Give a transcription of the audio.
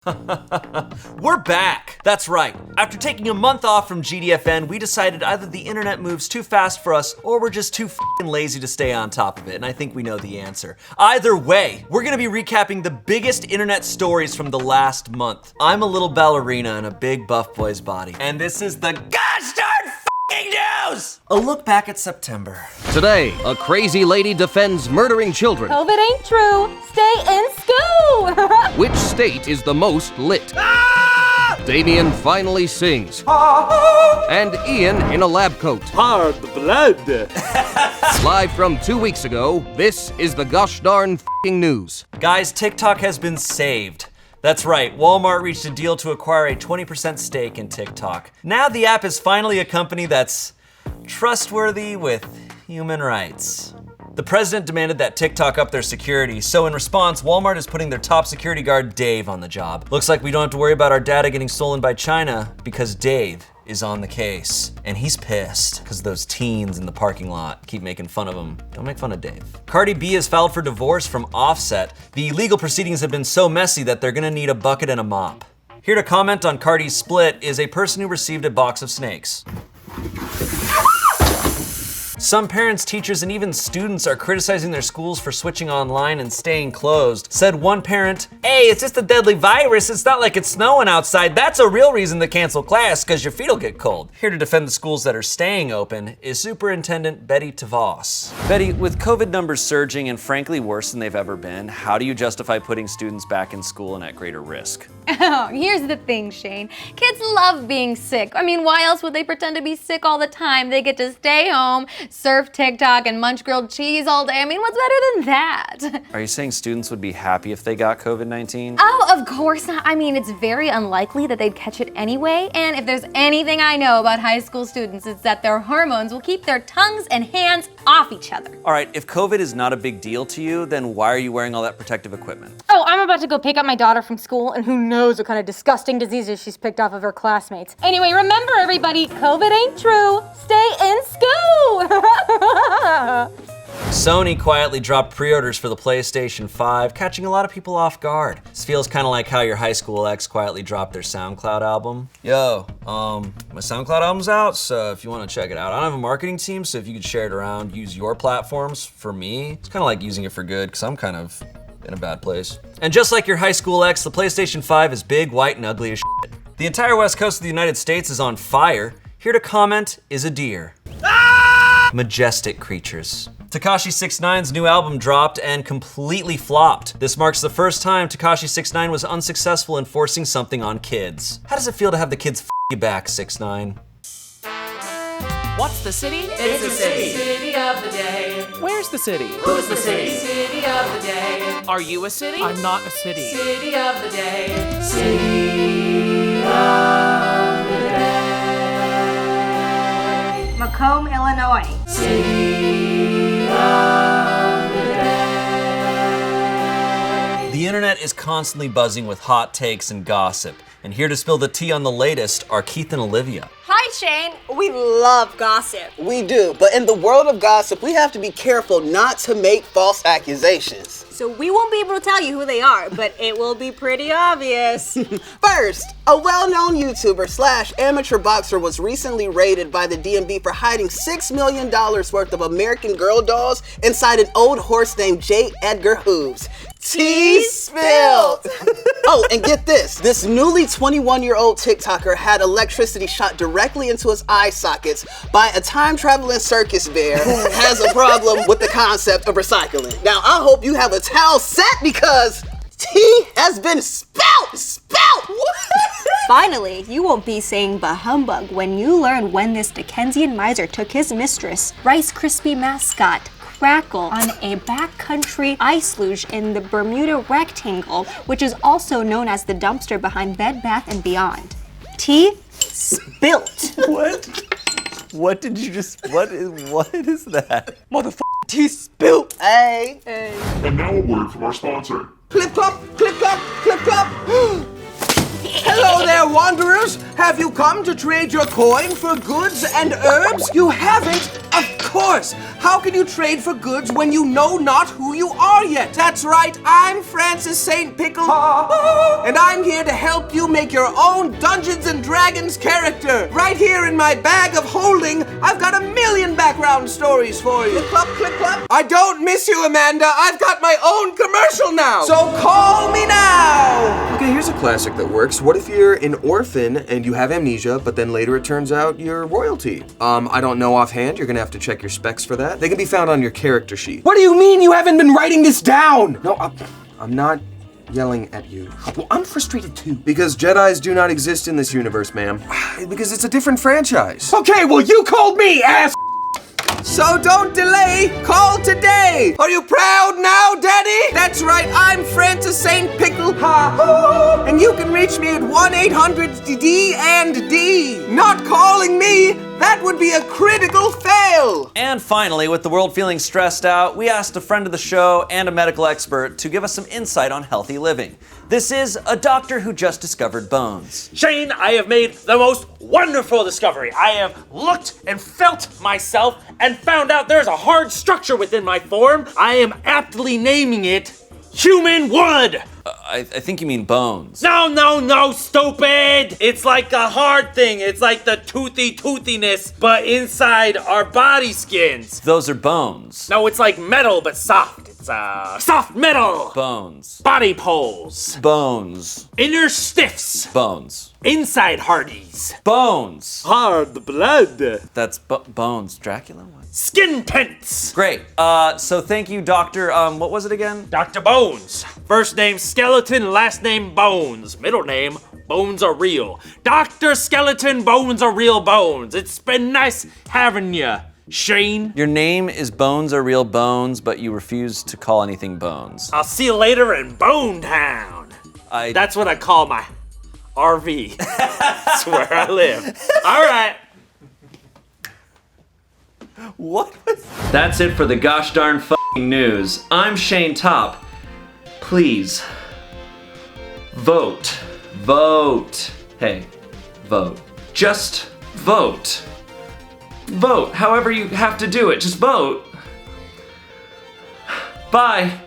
We're back! That's right. After taking a month off from GDFN, we decided either the internet moves too fast for us or we're just too f***ing lazy to stay on top of it, and I think we know the answer. Either way, we're gonna be recapping the biggest internet stories from the last month. I'm a little ballerina in a big buff boy's body, and this is the gosh darn f***ing news! A look back at September. Today, a crazy lady defends murdering children. COVID ain't true. Stay in school. Which state is the most lit? Damien finally sings. And Ian in a lab coat. Hard blood. Live from 2 weeks ago, this is the gosh darn f***ing news. Guys, TikTok has been saved. That's right, Walmart reached a deal to acquire a 20% stake in TikTok. Now the app is finally a company that's trustworthy with human rights. The president demanded that TikTok up their security, so in response, Walmart is putting their top security guard, Dave, on the job. Looks like we don't have to worry about our data getting stolen by China because Dave is on the case. And he's pissed because those teens in the parking lot keep making fun of him. Don't make fun of Dave. Cardi B has filed for divorce from Offset. The legal proceedings have been so messy that they're gonna need a bucket and a mop. Here to comment on Cardi's split is a person who received a box of snakes. Some parents, teachers, and even students are criticizing their schools for switching online and staying closed. Said one parent, "Hey, it's just a deadly virus. It's not like it's snowing outside. That's a real reason to cancel class, because your feet'll get cold." Here to defend the schools that are staying open is Superintendent Betty Tavos. Betty, with COVID numbers surging and frankly worse than they've ever been, how do you justify putting students back in school and at greater risk? Oh, here's the thing, Shayne. Kids love being sick. I mean, why else would they pretend to be sick all the time? They get to stay home, surf TikTok, and munch grilled cheese all day. I mean, what's better than that? Are you saying students would be happy if they got COVID-19? Oh, of course not. I mean, it's very unlikely that they'd catch it anyway. And if there's anything I know about high school students, it's that their hormones will keep their tongues and hands off each other. All right, if COVID is not a big deal to you, then why are you wearing all that protective equipment? Oh, I'm about to go pick up my daughter from school, and who knows what kind of disgusting diseases she's picked off of her classmates. Anyway, remember everybody, COVID ain't true. Stay in school. Sony quietly dropped pre-orders for the PlayStation 5, catching a lot of people off guard. This feels kind of like how your high school ex quietly dropped their SoundCloud album. Yo, my SoundCloud album's out, so if you want to check it out. I don't have a marketing team, so if you could share it around, use your platforms. For me, it's kind of like using it for good, because I'm kind of in a bad place. And just like your high school ex, the PlayStation 5 is big, white, and ugly as shit. The entire west coast of the United States is on fire. Here to comment is a deer. Majestic creatures. Tekashi 6ix9ine's new album dropped and completely flopped. This marks the first time Tekashi 6ix9ine was unsuccessful in forcing something on kids. How does it feel to have the kids f you back, 6ix9ine? What's the city? It's the city. City of the day. Where's the city? Who's the city? City of the day. Are you a city? I'm not a city. City of the day. City of the day. Macomb, Illinois. City of the day. The internet is constantly buzzing with hot takes and gossip. And here to spill the tea on the latest are Keith and Olivia. Hi, Shayne. We love gossip. We do, but in the world of gossip, we have to be careful not to make false accusations. So we won't be able to tell you who they are, but it will be pretty obvious. First, a well-known YouTuber / amateur boxer was recently raided by the DMV for hiding $6 million worth of American Girl dolls inside an old horse named J. Edgar Hooves. Tea spilled! Oh, and get this. This newly 21-year-old TikToker had electricity shot directly into his eye sockets by a time-traveling circus bear who has a problem with the concept of recycling. Now, I hope you have a towel set because tea has been spilled! Finally, you won't be saying bah humbug when you learn when this Dickensian miser took his mistress, Rice Krispie mascot, Crackle, on a backcountry ice luge in the Bermuda Rectangle, which is also known as the dumpster behind Bed Bath & Beyond. Tea spilt. What? What did you just, what is that? Motherfucker, tea spilt. Hey. And now a word from our sponsor. Clip clop, clip clop, clip clop. Hello there, wanderers. Have you come to trade your coin for goods and herbs? You haven't? Of course! How can you trade for goods when you know not who you are yet? That's right, I'm Francis St. Pickle, and I'm here to help you make your own Dungeons and Dragons character. Right here in my bag of holding, I've got a million background stories for you. Clip, clip, clip. I don't miss you, Amanda. I've got my own commercial now. So call me now. Okay, here's a classic that works. What if you're an orphan and you have amnesia, but then later it turns out you're royalty? I don't know offhand. You're gonna have to check your specs for that. They can be found on your character sheet. What do you mean you haven't been writing this down? No, I'm not yelling at you. Well, I'm frustrated too. Because Jedis do not exist in this universe, ma'am. Because it's a different franchise. Okay, well, you called me, ass. So don't delay, call today! Are you proud now, Daddy? That's right, I'm Francis St. Pickle, and you can reach me at 1-800-D&D. Not calling me, that would be a critical fail! And finally, with the world feeling stressed out, we asked a friend of the show and a medical expert to give us some insight on healthy living. This is a doctor who just discovered bones. Shayne, I have made the most wonderful discovery. I have looked and felt myself and found out there's a hard structure within my form. I am aptly naming it human wood. I think you mean bones. No, stupid! It's like a hard thing. It's like the toothiness, but inside our body skins. Those are bones. No, it's like metal, but soft. It's soft metal. Bones. Body poles. Bones. Inner stiffs. Bones. Inside hardies. Bones. Hard blood. That's bones. Dracula? What? Skin pents. Great. So thank you, Doctor. What was it again? Dr. Bones. First name Skeleton, last name Bones. Middle name Bones Are Real. Dr. Skeleton, Bones Are Real Bones. It's been nice having ya, Shayne. Your name is Bones Are Real Bones, but you refuse to call anything Bones. I'll see you later in Bone Town. That's what I call my RV. That's where I live. All right. What? That's it for the gosh darn f***ing news. I'm Shayne Topp. Please, vote. Vote. Hey, vote. Just vote. Vote. However you have to do it, just vote. Bye.